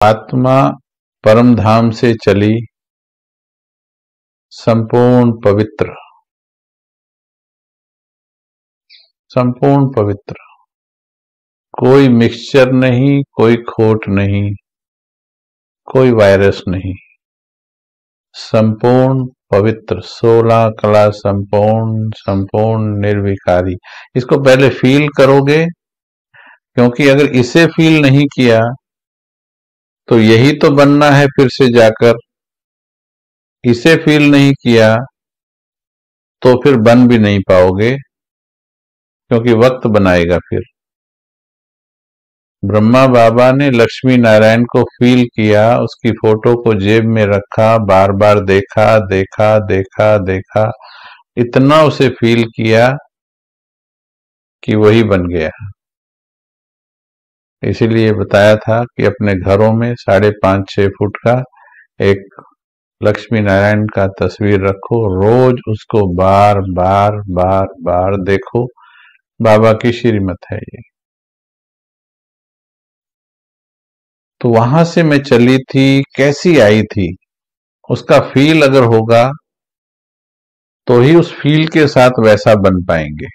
आत्मा परम धाम से चली संपूर्ण पवित्र, संपूर्ण पवित्र, कोई मिक्सचर नहीं, कोई खोट नहीं, कोई वायरस नहीं, संपूर्ण पवित्र, 16 कला संपूर्ण, संपूर्ण निर्विकारी। इसको पहले फील करोगे, क्योंकि अगर इसे फील नहीं किया तो यही तो बनना है फिर से जाकर। इसे फील नहीं किया तो फिर बन भी नहीं पाओगे, क्योंकि वक्त बनाएगा फिर। ब्रह्मा बाबा ने लक्ष्मी नारायण को फील किया, उसकी फोटो को जेब में रखा, बार बार देखा देखा देखा देखा, इतना उसे फील किया कि वही बन गया। इसीलिए बताया था कि अपने घरों में 5.5-6 फुट का एक लक्ष्मी नारायण का तस्वीर रखो, रोज उसको बार बार बार बार देखो। बाबा की श्रीमत है ये। तो वहां से मैं चली थी, कैसी आई थी उसका फील अगर होगा तो ही उस फील के साथ वैसा बन पाएंगे।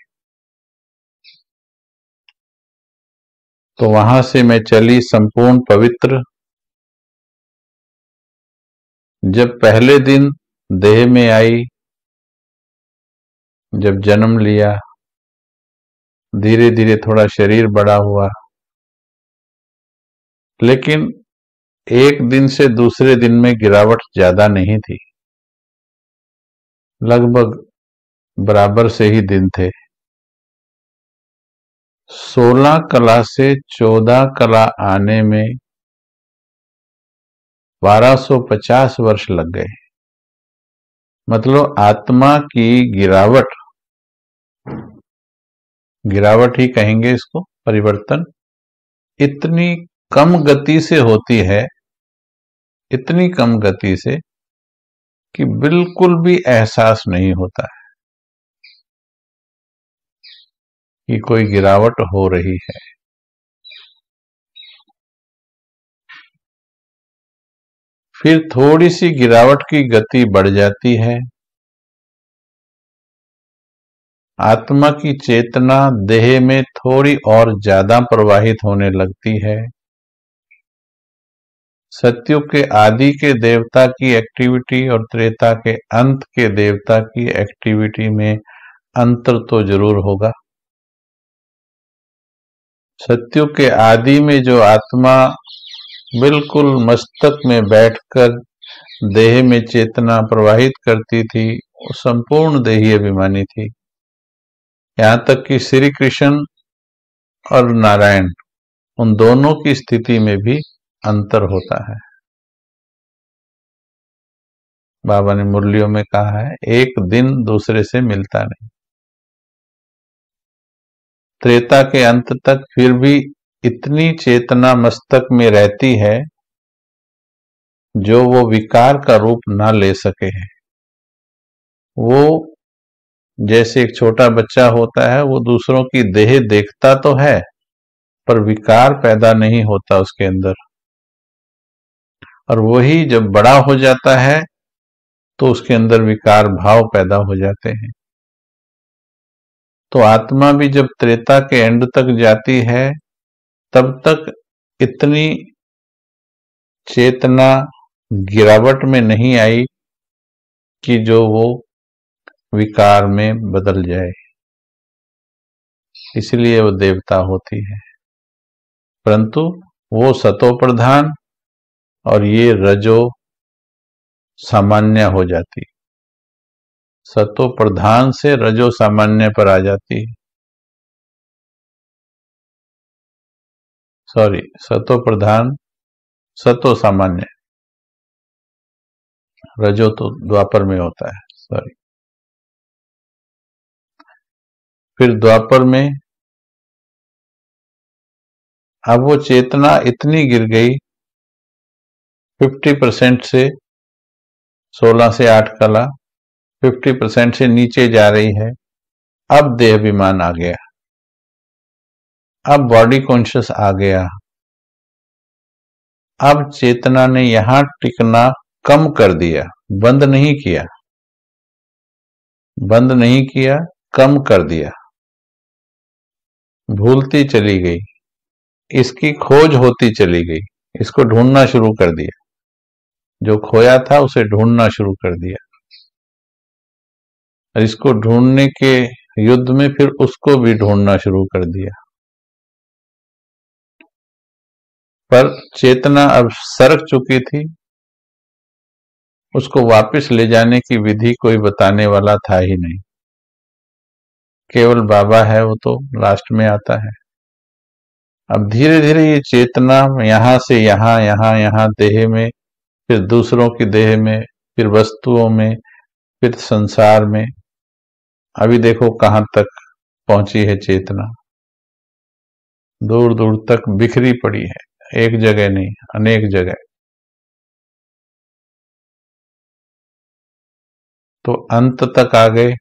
तो वहां से मैं चली संपूर्ण पवित्र। जब पहले दिन देह में आई, जब जन्म लिया, धीरे धीरे थोड़ा शरीर बड़ा हुआ, लेकिन एक दिन से दूसरे दिन में गिरावट ज्यादा नहीं थी, लगभग बराबर से ही दिन थे। 16 कला से 14 कला आने में 1250 वर्ष लग गए। मतलब आत्मा की गिरावट, गिरावट ही कहेंगे इसको, परिवर्तन इतनी कम गति से होती है, इतनी कम गति से कि बिल्कुल भी एहसास नहीं होता है कि कोई गिरावट हो रही है। फिर थोड़ी सी गिरावट की गति बढ़ जाती है। आत्मा की चेतना देह में थोड़ी और ज्यादा प्रवाहित होने लगती है। सतयुग के आदि के देवता की एक्टिविटी और त्रेता के अंत के देवता की एक्टिविटी में अंतर तो जरूर होगा। सतयुग के आदि में जो आत्मा बिल्कुल मस्तक में बैठकर देह में चेतना प्रवाहित करती थी, वो संपूर्ण देही अभिमानी थी। यहां तक कि श्री कृष्ण और नारायण, उन दोनों की स्थिति में भी अंतर होता है। बाबा ने मुरलियों में कहा है, एक दिन दूसरे से मिलता नहीं। त्रेता के अंत तक फिर भी इतनी चेतना मस्तक में रहती है जो वो विकार का रूप ना ले सके है। वो जैसे एक छोटा बच्चा होता है, वो दूसरों की देह देखता तो है पर विकार पैदा नहीं होता उसके अंदर। और वही जब बड़ा हो जाता है तो उसके अंदर विकार भाव पैदा हो जाते हैं। तो आत्मा भी जब त्रेता के एंड तक जाती है, तब तक इतनी चेतना गिरावट में नहीं आई कि जो वो विकार में बदल जाए। इसलिए वो देवता होती है। परंतु वो सतो प्रधान और ये रजो सामान्य हो जाती। सतो प्रधान से रजो सामान्य पर आ जाती है। सॉरी, सतो प्रधान, सतो सामान्य, रजो तो द्वापर में होता है। सॉरी। फिर द्वापर में अब वो चेतना इतनी गिर गई, 50% से 16 से 8 कला 50% से नीचे जा रही है। अब देह अभिमान आ गया, अब बॉडी कॉन्शियस आ गया, अब चेतना ने यहां टिकना कम कर दिया, बंद नहीं किया, बंद नहीं किया, कम कर दिया, भूलती चली गई, इसकी खोज होती चली गई, इसको ढूंढना शुरू कर दिया, जो खोया था उसे ढूंढना शुरू कर दिया, और इसको ढूंढने के युद्ध में फिर उसको भी ढूंढना शुरू कर दिया। पर चेतना अब सरक चुकी थी, उसको वापस ले जाने की विधि कोई बताने वाला था ही नहीं, केवल बाबा है, वो तो लास्ट में आता है। अब धीरे धीरे ये चेतना यहां से यहां, यहां यहां देह में, फिर दूसरों की देह में, फिर वस्तुओं में, फिर संसार में, अभी देखो कहां तक पहुंची है चेतना, दूर दूर तक बिखरी पड़ी है, एक जगह नहीं, अनेक जगह। तो अंत तक आ गए,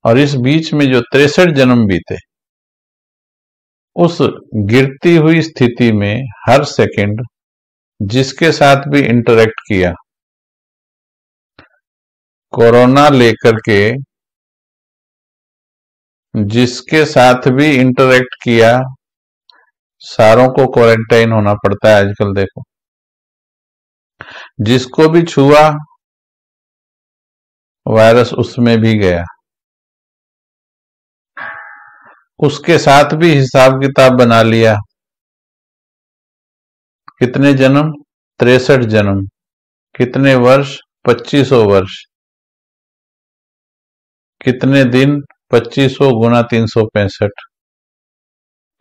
और इस बीच में जो 63 जन्म बीते, उस गिरती हुई स्थिति में हर सेकंड जिसके साथ भी इंटरेक्ट किया, कोरोना लेकर के जिसके साथ भी इंटरेक्ट किया, सारों को क्वारंटाइन होना पड़ता है आजकल, देखो। जिसको भी छुआ वायरस उसमें भी गया, उसके साथ भी हिसाब किताब बना लिया। कितने जन्म? 63 जन्म। कितने वर्ष? 2500 वर्ष। कितने दिन? 2500 गुना 365।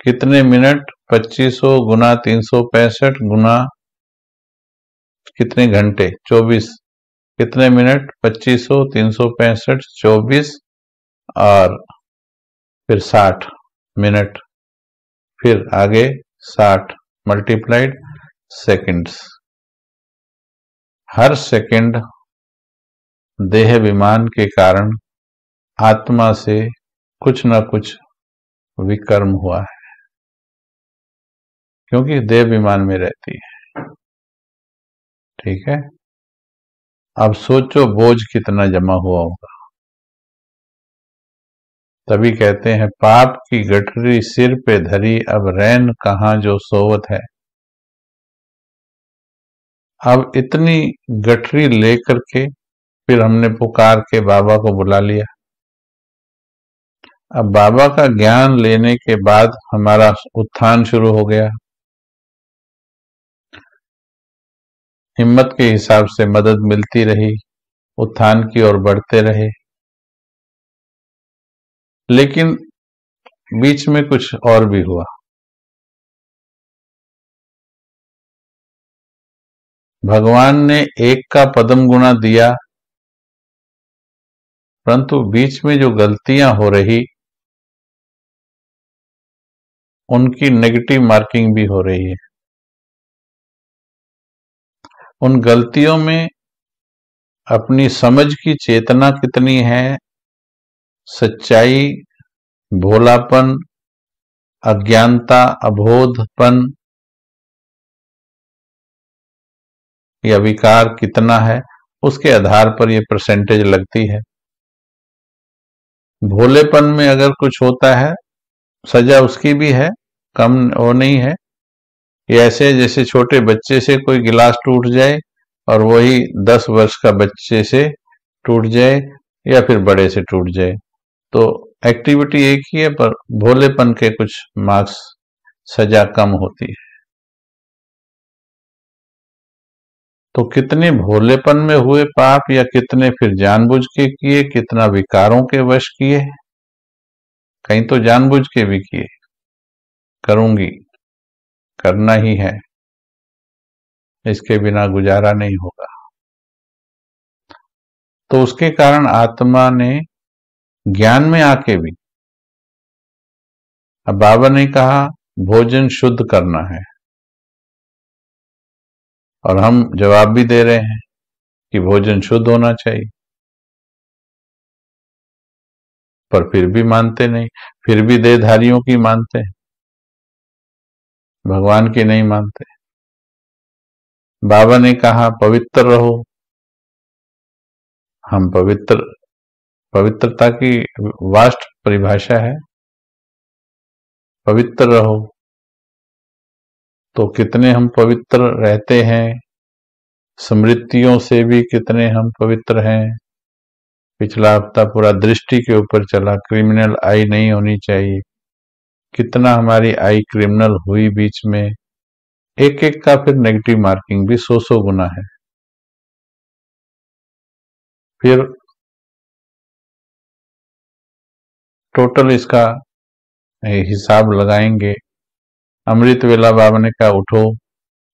कितने मिनट? 2500 गुना 365 गुना कितने घंटे? 24। कितने मिनट? 2500 365 24, और फिर 60 मिनट, फिर आगे 60 मल्टीप्लाइड सेकंड्स। हर सेकंड देह विमान के कारण आत्मा से कुछ न कुछ विकर्म हुआ है, क्योंकि देह विमान में रहती है। ठीक है, अब सोचो बोझ कितना जमा हुआ होगा। तभी कहते हैं पाप की गठरी सिर पे धरी, अब रैन कहां जो सोवत है। अब इतनी गठरी लेकर के फिर हमने पुकार के बाबा को बुला लिया। अब बाबा का ज्ञान लेने के बाद हमारा उत्थान शुरू हो गया। हिम्मत के हिसाब से मदद मिलती रही, उत्थान की ओर बढ़ते रहे। लेकिन बीच में कुछ और भी हुआ। भगवान ने एक का पदम गुणा दिया, परंतु बीच में जो गलतियां हो रही उनकी नेगेटिव मार्किंग भी हो रही है। उन गलतियों में अपनी समझ की चेतना कितनी है, सच्चाई, भोलापन, अज्ञानता, अबोधपन या विकार कितना है, उसके आधार पर यह परसेंटेज लगती है। भोलेपन में अगर कुछ होता है, सजा उसकी भी है, कम वो नहीं है। ये ऐसे जैसे छोटे बच्चे से कोई गिलास टूट जाए और वही 10 वर्ष का बच्चे से टूट जाए या फिर बड़े से टूट जाए, तो एक्टिविटी एक ही है, पर भोलेपन के कुछ मार्क्स, सजा कम होती है। तो कितने भोलेपन में हुए पाप, या कितने फिर जानबूझ के किए, कितना विकारों के वश किए, कहीं तो जानबूझ के भी किए। करूंगी, करना ही है, इसके बिना गुजारा नहीं होगा। तो उसके कारण आत्मा ने ज्ञान में आके भी, अब बाबा ने कहा भोजन शुद्ध करना है, और हम जवाब भी दे रहे हैं कि भोजन शुद्ध होना चाहिए, पर फिर भी मानते नहीं, फिर भी देहधारियों की मानते हैं। भगवान की नहीं मानते। बाबा ने कहा पवित्र रहो, हम पवित्रता की वास्ट परिभाषा है, पवित्र रहो। तो कितने हम पवित्र रहते हैं, स्मृतियों से भी कितने हम पवित्र हैं। पिछला हफ्ता पूरा दृष्टि के ऊपर चला, क्रिमिनल आई नहीं होनी चाहिए। कितना हमारी आई क्रिमिनल हुई बीच में, एक एक का फिर नेगेटिव मार्किंग भी 100 गुना है। फिर टोटल इसका हिसाब लगाएंगे। अमृत वेला बाबा ने कहा उठो,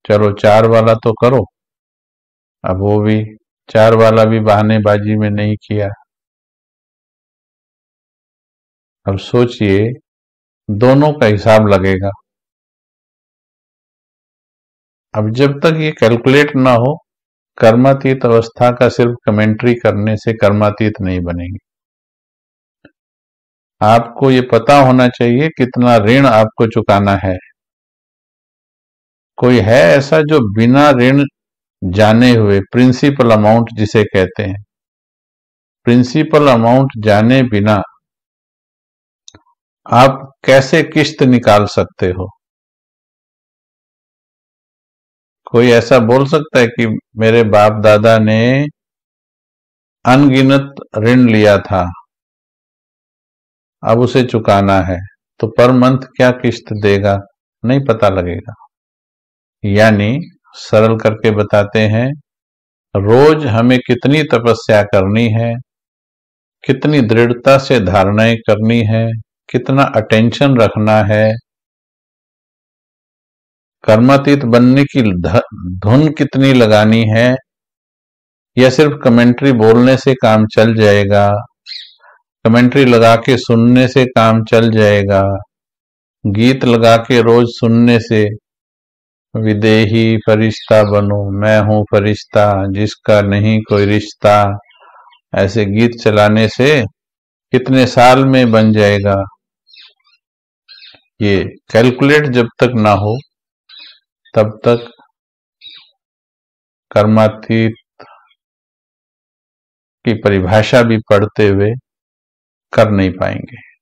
चलो 4 वाला तो करो। अब वो भी 4 वाला भी बहानेबाजी में नहीं किया। अब सोचिए, दोनों का हिसाब लगेगा। अब जब तक ये कैलकुलेट ना हो, कर्मातीत अवस्था का सिर्फ कमेंट्री करने से कर्मातीत नहीं बनेंगे। आपको ये पता होना चाहिए कितना ऋण आपको चुकाना है। कोई है ऐसा जो बिना ऋण जाने हुए, प्रिंसिपल अमाउंट जिसे कहते हैं, प्रिंसिपल अमाउंट जाने बिना आप कैसे किस्त निकाल सकते हो? कोई ऐसा बोल सकता है कि मेरे बाप दादा ने अनगिनत ऋण लिया था, अब उसे चुकाना है, तो पर मंथ क्या किस्त देगा? नहीं पता लगेगा। यानी सरल करके बताते हैं, रोज हमें कितनी तपस्या करनी है, कितनी दृढ़ता से धारणाएं करनी है, कितना अटेंशन रखना है, कर्मातीत बनने की धुन कितनी लगानी है, या सिर्फ कमेंट्री बोलने से काम चल जाएगा, कमेंट्री लगा के सुनने से काम चल जाएगा, गीत लगा के रोज सुनने से विदेही फरिश्ता बनो, मैं हूं फरिश्ता जिसका नहीं कोई रिश्ता, ऐसे गीत चलाने से कितने साल में बन जाएगा? ये कैलकुलेट जब तक ना हो तब तक कर्मातीत की परिभाषा भी पढ़ते हुए कर नहीं पाएंगे।